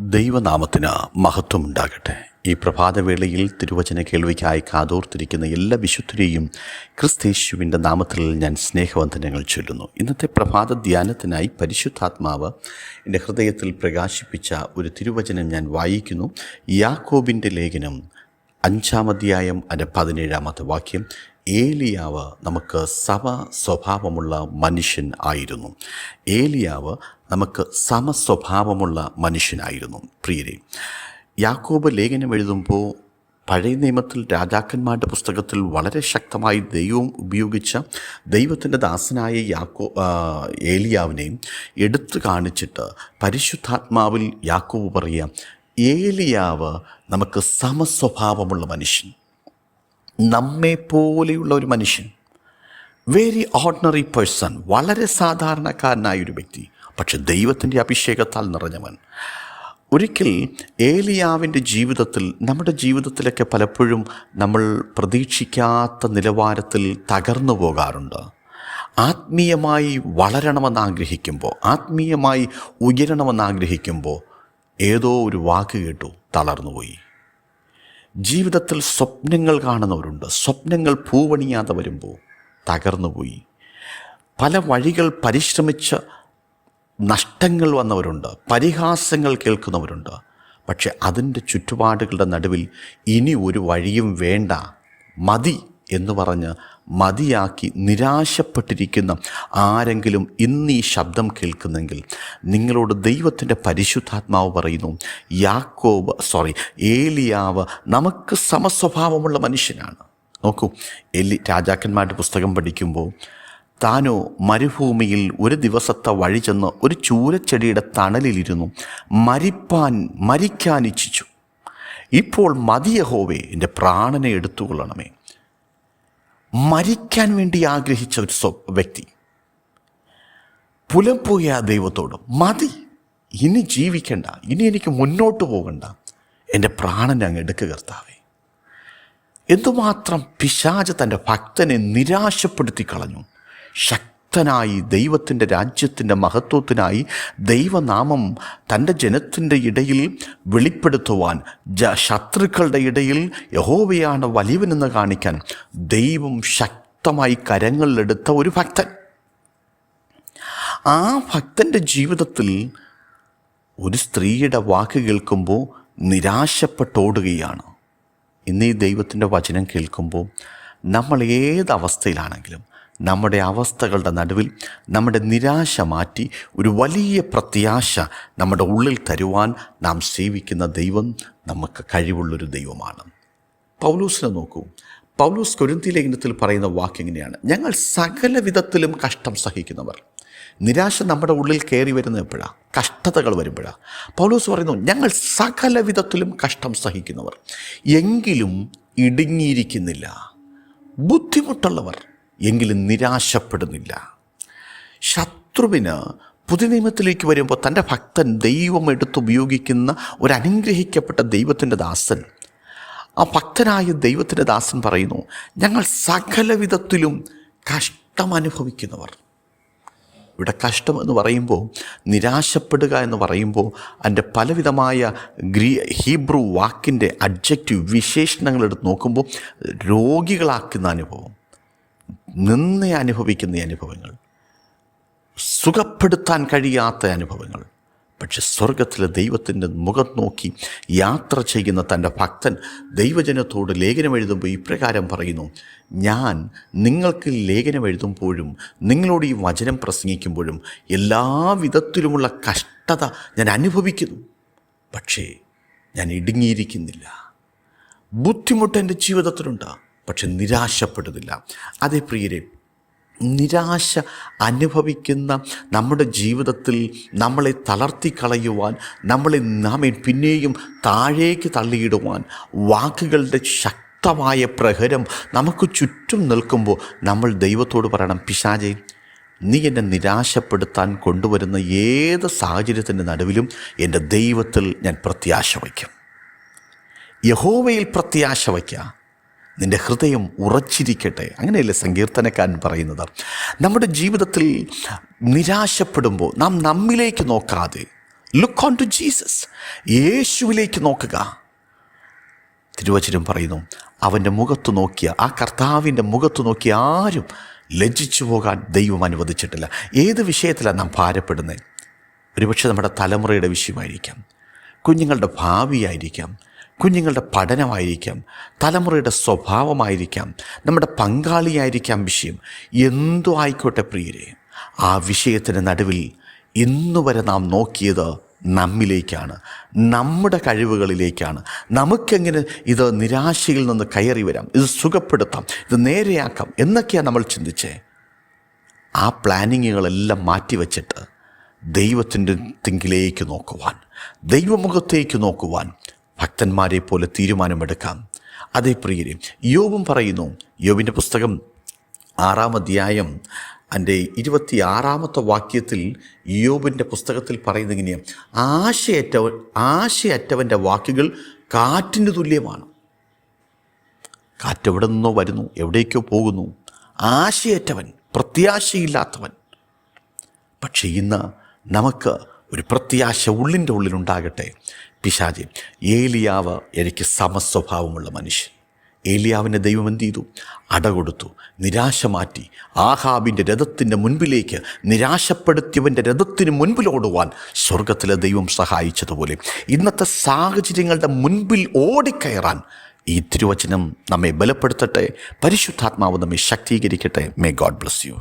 ദൈവനാമത്തിന് മഹത്വമുണ്ടാകട്ടെ. ഈ പ്രഭാതവേളയിൽ തിരുവചന കേൾവിക്കായി കാതോർത്തിരിക്കുന്ന എല്ലാ വിശുദ്ധരെയും ക്രിസ്തയേശുവിൻ്റെ നാമത്തിൽ ഞാൻ സ്നേഹവന്ദനങ്ങൾ ചൊല്ലുന്നു. ഇന്നത്തെ പ്രഭാത ധ്യാനത്തിനായി പരിശുദ്ധാത്മാവ് എൻ്റെ ഹൃദയത്തിൽ പ്രകാശിപ്പിച്ച ഒരു തിരുവചനം ഞാൻ വായിക്കുന്നു. യാക്കോബിൻ്റെ ലേഖനം 5-ാം അധ്യായം അതിൻ്റെ 17-ാമത്തെ വാക്യം. ഏലിയാവ് നമുക്ക് സമസ്വഭാവമുള്ള മനുഷ്യൻ ആയിരുന്നു. ഏലിയാവ് നമുക്ക് സമസ്വഭാവമുള്ള മനുഷ്യനായിരുന്നു. പ്രിയരെ, യാക്കോബ് ലേഖനം എഴുതുമ്പോൾ പഴയ നിയമത്തിൽ രാജാക്കന്മാരുടെ പുസ്തകത്തിൽ വളരെ ശക്തമായി ദൈവം ഉപയോഗിച്ച ദൈവത്തിൻ്റെ ദാസനായ ഏലിയാവിനെയും എടുത്തു കാണിച്ചിട്ട് പരിശുദ്ധാത്മാവിൽ യാക്കോബ് പറയുക, ഏലിയാവ് നമുക്ക് സമസ്വഭാവമുള്ള മനുഷ്യൻ, നമ്മെ പോലെയുള്ള ഒരു മനുഷ്യൻ, വെരി ഓർഡിനറി പേഴ്സൺ, വളരെ സാധാരണക്കാരനായൊരു വ്യക്തി, പക്ഷെ ദൈവത്തിൻ്റെ അഭിഷേകത്താൽ നിറഞ്ഞവൻ. ഒരിക്കൽ ഏലിയാവിൻ്റെ ജീവിതത്തിൽ, നമ്മുടെ ജീവിതത്തിലൊക്കെ പലപ്പോഴും നമ്മൾ പ്രതീക്ഷിക്കാത്ത നിലവാരത്തിൽ തകർന്നു പോകാറുണ്ട്. ആത്മീയമായി വളരണമെന്ന് ആഗ്രഹിക്കുമ്പോൾ, ആത്മീയമായി ഉയരണമെന്ന് ആഗ്രഹിക്കുമ്പോൾ ഏതോ ഒരു വാക്ക് കേട്ടു തളർന്നുപോയി. ജീവിതത്തിൽ സ്വപ്നങ്ങൾ കാണുന്നവരുണ്ട്. സ്വപ്നങ്ങൾ പൂവണിയാതെ വരുമ്പോൾ തകർന്നുപോയി. പല വഴികൾ പരിശ്രമിച്ച് നഷ്ടങ്ങൾ വന്നവരുണ്ട്. പരിഹാസങ്ങൾ കേൾക്കുന്നവരുണ്ട്. പക്ഷെ അതിൻ്റെ ചുറ്റുപാടുകളുടെ നടുവിൽ ഇനി ഒരു വഴിയും വേണ്ട, മതി എന്ന് പറഞ്ഞ് മതിയാക്കി നിരാശപ്പെട്ടിരിക്കുന്ന ആരെങ്കിലും ഇന്ന് ഈ ശബ്ദം കേൾക്കുന്നെങ്കിൽ നിങ്ങളോട് ദൈവത്തിൻ്റെ പരിശുദ്ധാത്മാവ് പറയുന്നു, ഏലിയാവ് നമുക്ക് സമസ്വഭാവമുള്ള മനുഷ്യനാണ്. നോക്കൂ, രാജാക്കന്മാരുടെ പുസ്തകം പഠിക്കുമ്പോൾ താനോ മരുഭൂമിയിൽ ഒരു ദിവസത്തെ വഴി ചെന്ന് ഒരു ചൂരച്ചെടിയുടെ തണലിലിരുന്നു മരിക്കാൻ ഇച്ഛിച്ചു. ഇപ്പോൾ മതി യഹോവേ, എൻ്റെ പ്രാണനെ എടുത്തുകൊള്ളണമേ. മരിക്കാൻ വേണ്ടി ആഗ്രഹിച്ച ഒരു വ്യക്തി പുലപ്പോയ ദൈവത്തോട്, മതി, ഇനി ജീവിക്കണ്ട, ഇനി എനിക്ക് മുന്നോട്ട് പോകണ്ട, എൻ്റെ പ്രാണനെ അങ്ങ് എടുക്കുക കർത്താവേ. എന്തുമാത്രം പിശാച് തൻ്റെ ഭക്തനെ നിരാശപ്പെടുത്തി കളഞ്ഞു. ശക്തനായി ദൈവത്തിൻ്റെ രാജ്യത്തിൻ്റെ മഹത്വത്തിനായി ദൈവനാമം തൻ്റെ ജനത്തിൻ്റെ ഇടയിൽ വെളിപ്പെടുത്തുവാൻ, ശത്രുക്കളുടെ ഇടയിൽ യഹോവയാണ് വലിയവനെന്ന് കാണിക്കാൻ ദൈവം ശക്തമായി കരങ്ങളിലെടുത്ത ഒരു ഭക്തൻ. ആ ഭക്തൻ്റെ ജീവിതത്തിൽ ഒരു സ്ത്രീയുടെ വാക്ക് കേൾക്കുമ്പോൾ നിരാശപ്പെട്ടോടുകയാണ്. ഇന്ന് ഈ ദൈവത്തിൻ്റെ വചനം കേൾക്കുമ്പോൾ നമ്മൾ ഏതവസ്ഥയിലാണെങ്കിലും നമ്മുടെ അവസ്ഥകളുടെ നടുവിൽ നമ്മുടെ നിരാശ മാറ്റി ഒരു വലിയ പ്രത്യാശ നമ്മുടെ ഉള്ളിൽ തരുവാൻ നാം സേവിക്കുന്ന ദൈവം നമുക്ക് കഴിവുള്ളൊരു ദൈവമാണ്. പൗലോസിനെ നോക്കൂ. പൗലോസ് കൊരിന്ത്യർ ലേഖനത്തിൽ പറയുന്ന വാക്ക് എങ്ങനെയാണ്? ഞങ്ങൾ സകല വിധത്തിലും കഷ്ടം സഹിക്കുന്നവർ. നിരാശ നമ്മുടെ ഉള്ളിൽ കയറി വരുന്ന എപ്പോഴാണ്? കഷ്ടതകൾ വരുമ്പോഴാണ്. പൗലോസ് പറയുന്നു, ഞങ്ങൾ സകല വിധത്തിലും കഷ്ടം സഹിക്കുന്നവർ, എങ്കിലും ഇടുങ്ങിയിരിക്കുന്നില്ല. ബുദ്ധിമുട്ടുള്ളവർ, എങ്കിലും നിരാശപ്പെടുന്നില്ല. ശത്രുവിന് പുതിയ നിയമത്തിലേക്ക് വരുമ്പോൾ തൻ്റെ ഭക്തൻ ദൈവം എടുത്തുപയോഗിക്കുന്ന ഒരു അനുഗ്രഹിക്കപ്പെട്ട ദൈവത്തിൻ്റെ ദാസൻ, ആ ഭക്തനായ ദൈവത്തിൻ്റെ ദാസൻ പറയുന്നു, ഞങ്ങൾ സകല വിധത്തിലും കഷ്ടം അനുഭവിക്കുന്നവർ. ഇവിടെ കഷ്ടം എന്ന് പറയുമ്പോൾ, നിരാശപ്പെടുക എന്ന് പറയുമ്പോൾ അതിൻ്റെ പലവിധമായ ഹീബ്രു വാക്കിൻ്റെ അഡ്ജക്റ്റീവ് വിശേഷണങ്ങളെടുത്ത് നോക്കുമ്പോൾ രോഗികളാക്കുന്ന അനുഭവം, നിന്ന അനുഭവിക്കുന്ന അനുഭവങ്ങൾ, സുഖപ്പെടുത്താൻ കഴിയാത്ത അനുഭവങ്ങൾ. പക്ഷെ സ്വർഗത്തിലെ ദൈവത്തിൻ്റെ മുഖം നോക്കി യാത്ര ചെയ്യുന്ന തൻ്റെ ഭക്തൻ ദൈവജനത്തോട് ലേഖനം എഴുതുമ്പോൾ ഇപ്രകാരം പറയുന്നു, ഞാൻ നിങ്ങൾക്ക് ലേഖനം എഴുതുമ്പോഴും നിങ്ങളോട് ഈ വചനം പ്രസംഗിക്കുമ്പോഴും എല്ലാ വിധത്തിലുമുള്ള കഷ്ടത ഞാൻ അനുഭവിക്കുന്നു, പക്ഷേ ഞാൻ ഇടുങ്ങിയിരിക്കുന്നില്ല. ബുദ്ധിമുട്ട് എൻ്റെ ജീവിതത്തിലുണ്ട്, പക്ഷെ നിരാശപ്പെടുന്നില്ല. അതേ പ്രിയരെ, നിരാശ അനുഭവിക്കുന്ന നമ്മുടെ ജീവിതത്തിൽ നമ്മളെ തളർത്തിക്കളയുവാൻ, നാം പിന്നെയും താഴേക്ക് തള്ളിയിടുവാൻ വാക്കുകളുടെ ശക്തമായ പ്രഹരം നമുക്ക് ചുറ്റും നിൽക്കുമ്പോൾ നമ്മൾ ദൈവത്തോട് പറയണം, പിശാചേ, നീ എന്നെ നിരാശപ്പെടുത്താൻ കൊണ്ടുവരുന്ന ഏത് സാഹചര്യത്തിൻ്റെ നടുവിലും എൻ്റെ ദൈവത്തിൽ ഞാൻ പ്രത്യാശ വയ്ക്കും. യഹോവയിൽ പ്രത്യാശ വയ്ക്കുക, നിൻ്റെ ഹൃദയം ഉറച്ചിരിക്കട്ടെ. അങ്ങനെയല്ലേ സങ്കീർത്തനക്കാരൻ പറയുന്നത്? നമ്മുടെ ജീവിതത്തിൽ നിരാശപ്പെടുമ്പോൾ നാം നമ്മിലേക്ക് നോക്കാതെ ലുക്ക് ഓൺ ടു ജീസസ്. യേശുവിലേക്ക് നോക്കുക. തിരുവചനം പറയുന്നു, അവൻ്റെ മുഖത്ത് നോക്കിയ, ആ കർത്താവിൻ്റെ മുഖത്ത് നോക്കിയ ആരും ലജ്ജിച്ചു പോകാൻ ദൈവം അനുവദിച്ചിട്ടില്ല. ഏത് വിഷയത്തിലാണ് നാം ഭാരപ്പെടുന്നത്? ഒരുപക്ഷെ നമ്മുടെ തലമുറയുടെ വിഷയമായിരിക്കാം, കുഞ്ഞുങ്ങളുടെ ഭാവിയായിരിക്കാം, കുഞ്ഞുങ്ങളുടെ പഠനമായിരിക്കാം, തലമുറയുടെ സ്വഭാവമായിരിക്കാം, നമ്മുടെ പങ്കാളിയായിരിക്കാം വിഷയം. എന്തോ ആയിക്കോട്ടെ പ്രിയരെ, ആ വിഷയത്തിന് നടുവിൽ ഇന്നുവരെ നാം നോക്കിയത് നമ്മിലേക്കാണ്, നമ്മുടെ കഴിവുകളിലേക്കാണ്. നമുക്കെങ്ങനെ ഇത് നിരാശയിൽ നിന്ന് കയറി വരാം, ഇത് സുഖപ്പെടുത്താം, ഇത് നേരെയാക്കാം എന്നൊക്കെയാണ് നമ്മൾ ചിന്തിച്ചേ. ആ പ്ലാനിങ്ങുകളെല്ലാം മാറ്റിവെച്ചിട്ട് ദൈവത്തിൻ്റെ തിങ്കിലേക്ക് നോക്കുവാൻ, ദൈവമുഖത്തേക്ക് നോക്കുവാൻ ഭക്തന്മാരെ പോലെ തീരുമാനമെടുക്കാം. അതേ പ്രിയരെ, യോബും പറയുന്നു. യോബിൻ്റെ പുസ്തകം 6-ാം അധ്യായം അതിൻ്റെ 26-ാമത്തെ വാക്യത്തിൽ യോബിൻ്റെ പുസ്തകത്തിൽ പറയുന്നത് ഇങ്ങനെയാണ്: ആശയറ്റവൻ്റെ വാക്കുകൾ കാറ്റിന് തുല്യമാണ്. കാറ്റ് എവിടെ നിന്നോ വരുന്നു, എവിടേക്കോ പോകുന്നു. ആശയറ്റവൻ, പ്രത്യാശയില്ലാത്തവൻ. പക്ഷേ ഇന്ന് നമുക്ക് ഒരു പ്രത്യാശ ഉള്ളിൻ്റെ ഉള്ളിലുണ്ടാകട്ടെ. പിശാചേ, ഏലിയാവ് എനിക്ക് സമസ്വഭാവമുള്ള മനുഷ്യൻ. ഏലിയാവിനെ ദൈവം എന്ത് ചെയ്തു? അടകൊടുത്തു, നിരാശ മാറ്റി. ആഹാബിൻ്റെ രഥത്തിൻ്റെ മുൻപിലേക്ക്, നിരാശപ്പെടുത്തിയവൻ്റെ രഥത്തിന് മുൻപിലോടുവാൻ സ്വർഗത്തിലെ ദൈവം സഹായിച്ചതുപോലെ ഇന്നത്തെ സാഹചര്യങ്ങളുടെ മുൻപിൽ ഓടിക്കയറാൻ ഈ തിരുവചനം നമ്മെ ബലപ്പെടുത്തട്ടെ. പരിശുദ്ധാത്മാവ് നമ്മെ ശക്തീകരിക്കട്ടെ. May God bless U.